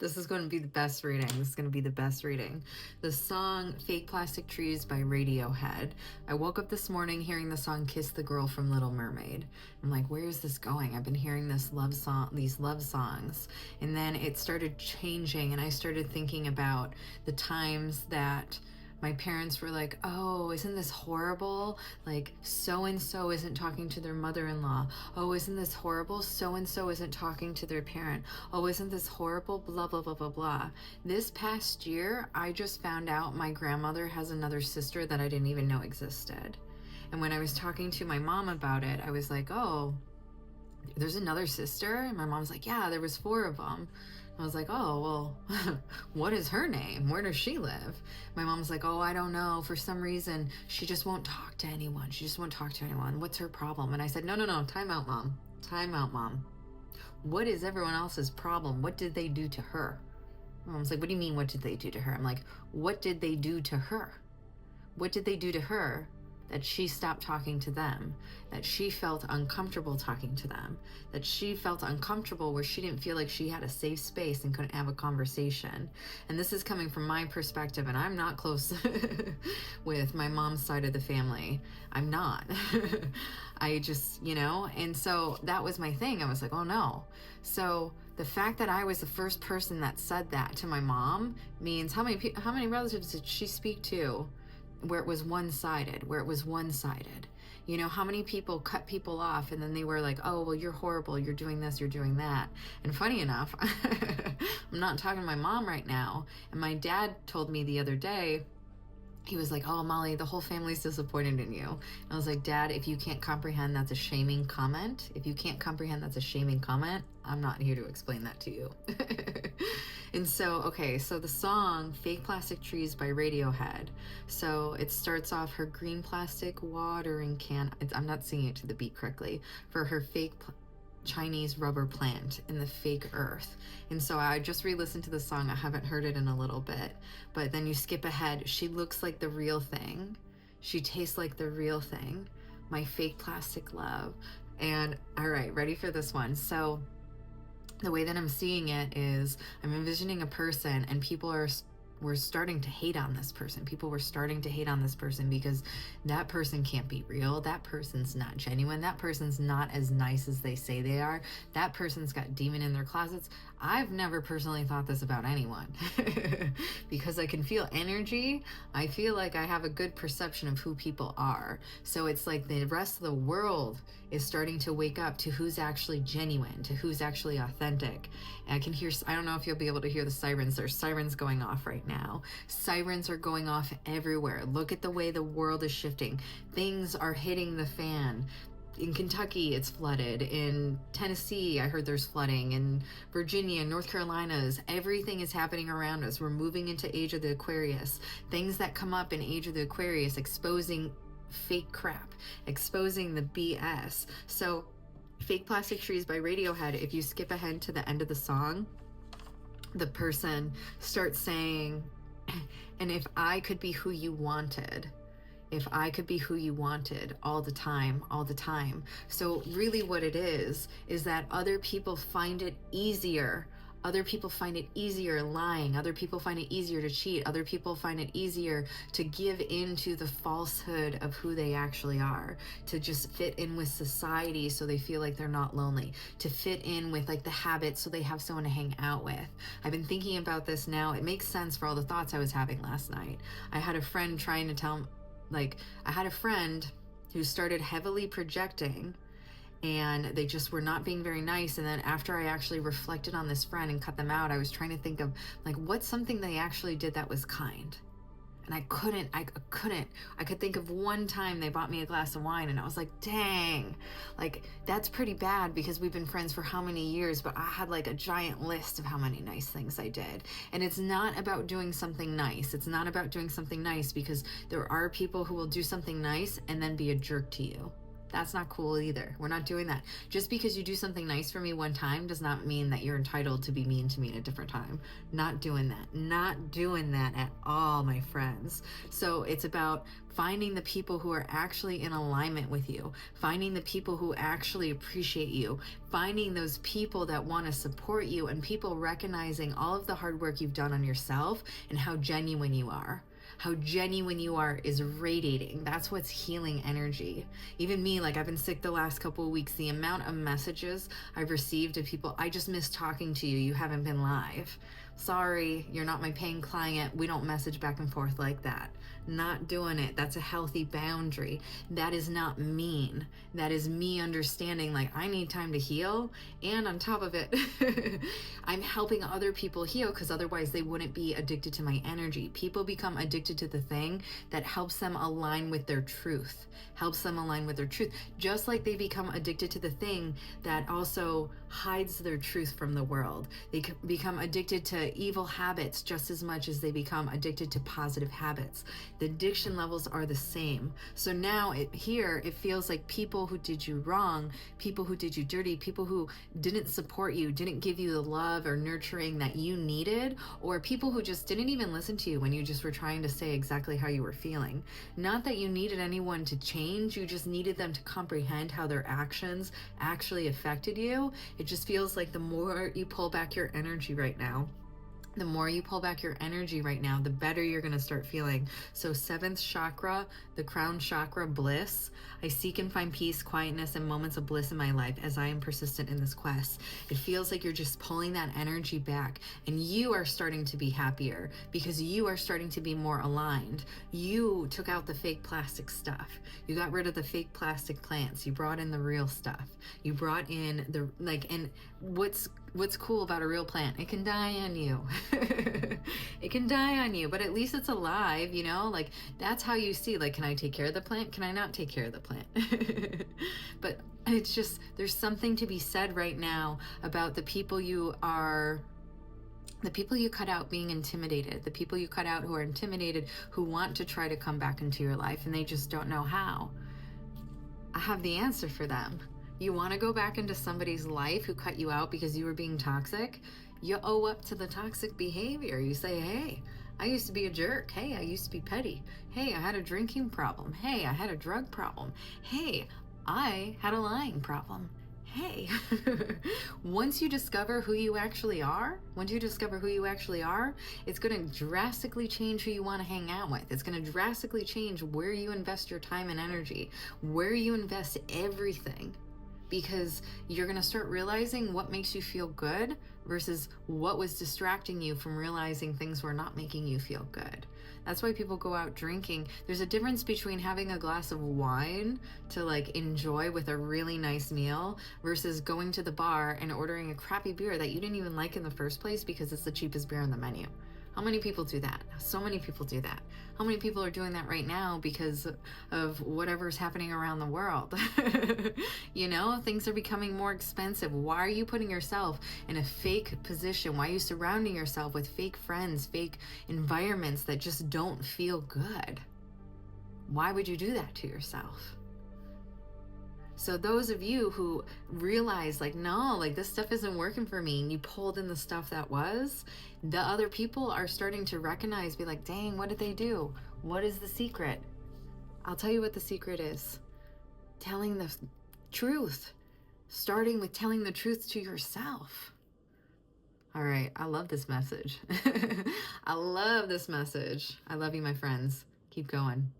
This is going to be the best reading. This is going to be the best reading. The song Fake Plastic Trees by Radiohead. I woke up this morning hearing the song Kiss the Girl from Little Mermaid. I'm like, where is this going? I've been hearing this love song, these love songs. And then it started changing, and I started thinking about the times that my parents were like, oh, isn't this horrible? Like, so-and-so isn't talking to their mother-in-law. Oh, isn't this horrible? So-and-so isn't talking to their parent. Oh, isn't this horrible? Blah, blah, blah, blah, blah. This past year, I just found out my grandmother has another sister that I didn't even know existed. And when I was talking to my mom about it, I was like, oh, there's another sister? And my mom's like, yeah, there was 4 of them. I was like, oh, well, what is her name? Where does she live? My mom's like, oh, I don't know. For some reason, she just won't talk to anyone. She just won't talk to anyone. What's her problem? And I said, no, time out, Mom. Time out, Mom. What is everyone else's problem? What did they do to her? My mom's like, what do you mean, what did they do to her? I'm like, what did they do to her? What did they do to her that she stopped talking to them, that she felt uncomfortable talking to them, that she felt uncomfortable where she didn't feel like she had a safe space and couldn't have a conversation? And this is coming from my perspective, and I'm not close with my mom's side of the family. I'm not. I just, and so that was my thing. I was like, oh no. So the fact that I was the first person that said that to my mom means how many relatives did she speak to where it was one-sided, how many people cut people off and then they were like, oh, well, you're horrible, you're doing this, you're doing that. And funny enough, I'm not talking to my mom right now. And my dad told me the other day, he was like, oh, Molly, the whole family's disappointed in you. And I was like, Dad, if you can't comprehend, that's a shaming comment. If you can't comprehend, that's a shaming comment. I'm not here to explain that to you. And so, okay, so the song Fake Plastic Trees by Radiohead. So it starts off her green plastic watering can. I'm not singing it to the beat correctly. For her fake Chinese rubber plant in the fake earth. And so I just re-listened to the song. I haven't heard it in a little bit, but then you skip ahead. She looks like the real thing. She tastes like the real thing. My fake plastic love. And all right, ready for this one. So the way that I'm seeing it is I'm envisioning a person, and people were starting to hate on this person. People were starting to hate on this person because that person can't be real. That person's not genuine. That person's not as nice as they say they are. That person's got demon in their closets. I've never personally thought this about anyone because I can feel energy. I feel like I have a good perception of who people are. So it's like the rest of the world is starting to wake up to who's actually genuine, to who's actually authentic. And I can hear, I don't know if you'll be able to hear the sirens. There's sirens going off right now. Sirens are going off everywhere. Look at the way the world is shifting. Things are hitting the fan. In Kentucky, it's flooded. In Tennessee, I heard there's flooding. In Virginia, North Carolinas, everything is happening around us. We're moving into Age of the Aquarius. Things that come up in Age of the Aquarius, exposing fake crap, exposing the BS. So, Fake Plastic Trees by Radiohead, if you skip ahead to the end of the song, the person starts saying, and if I could be who you wanted, if I could be who you wanted all the time. So really what it is that other people find it easier. Other people find it easier lying. Other people find it easier to cheat. Other people find it easier to give into the falsehood of who they actually are, to just fit in with society so they feel like they're not lonely, to fit in with like the habits so they have someone to hang out with. I've been thinking about this now. It makes sense for all the thoughts I was having last night. I had a friend trying to tell, I had a friend who started heavily projecting, and they just were not being very nice. And then after I actually reflected on this friend and cut them out, I was trying to think of what's something they actually did that was kind. And I could think of one time they bought me a glass of wine, and I was like, dang, that's pretty bad because we've been friends for how many years, but I had a giant list of how many nice things I did. And it's not about doing something nice. It's not about doing something nice because there are people who will do something nice and then be a jerk to you. That's not cool either. We're not doing that. Just because you do something nice for me one time does not mean that you're entitled to be mean to me at a different time. Not doing that. Not doing that at all, my friends. So it's about finding the people who are actually in alignment with you, finding the people who actually appreciate you, finding those people that want to support you, and people recognizing all of the hard work you've done on yourself and how genuine you are. How genuine you are is radiating. That's what's healing energy. Even me, like, I've been sick the last couple of weeks. The amount of messages I've received of people, I just miss talking to you. You haven't been live. Sorry, you're not my paying client. We don't message back and forth like that. Not doing it. That's a healthy boundary. That is not mean. That is me understanding, like, I need time to heal. And on top of it, I'm helping other people heal, because otherwise they wouldn't be addicted to my energy. People become addicted to the thing that helps them align with their truth, helps them align with their truth. Just like they become addicted to the thing that also hides their truth from the world. They become addicted to evil habits just as much as they become addicted to positive habits. The addiction levels are the same. So now it feels like people who did you wrong, people who did you dirty, people who didn't support you, didn't give you the love or nurturing that you needed, or people who just didn't even listen to you when you just were trying to say exactly how you were feeling. Not that you needed anyone to change, you just needed them to comprehend how their actions actually affected you. It just feels like the more you pull back your energy right now, the more you pull back your energy right now, the better you're going to start feeling. So 7th chakra, the crown chakra, bliss. I seek and find peace, quietness, and moments of bliss in my life as I am persistent in this quest. It feels like you're just pulling that energy back, and you are starting to be happier because you are starting to be more aligned. You took out the fake plastic stuff. You got rid of the fake plastic plants. You brought in the real stuff. You brought in the, like, and what's cool about a real plant? It can die on you. It can die on you, but at least it's alive, you know? Like, that's how you see, like, can I take care of the plant? Can I not take care of the plant? But it's just, there's something to be said right now about the people you cut out being intimidated, the people you cut out who are intimidated, who want to try to come back into your life and they just don't know how. I have the answer for them. You want to go back into somebody's life who cut you out because you were being toxic? You owe up to the toxic behavior. You say, hey, I used to be a jerk. Hey, I used to be petty. Hey, I had a drinking problem. Hey, I had a drug problem. Hey, I had a lying problem. Hey, once you discover who you actually are, it's going to drastically change who you want to hang out with. It's going to drastically change where you invest your time and energy, where you invest everything. Because you're going to start realizing what makes you feel good versus what was distracting you from realizing things were not making you feel good. That's why people go out drinking. There's a difference between having a glass of wine to, like, enjoy with a really nice meal versus going to the bar and ordering a crappy beer that you didn't even like in the first place because it's the cheapest beer on the menu. How many people do that? So many people do that. How many people are doing that right now because of whatever's happening around the world? You know, things are becoming more expensive. Why are you putting yourself in a fake position? Why are you surrounding yourself with fake friends, fake environments that just don't feel good? Why would you do that to yourself? So those of you who realize, like, no, like, this stuff isn't working for me, and you pulled in the stuff that was, the other people are starting to recognize, be like, dang, what did they do? What is the secret? I'll tell you what the secret is. Telling the truth. Starting with telling the truth to yourself. All right, I love this message. I love this message. I love you, my friends. Keep going.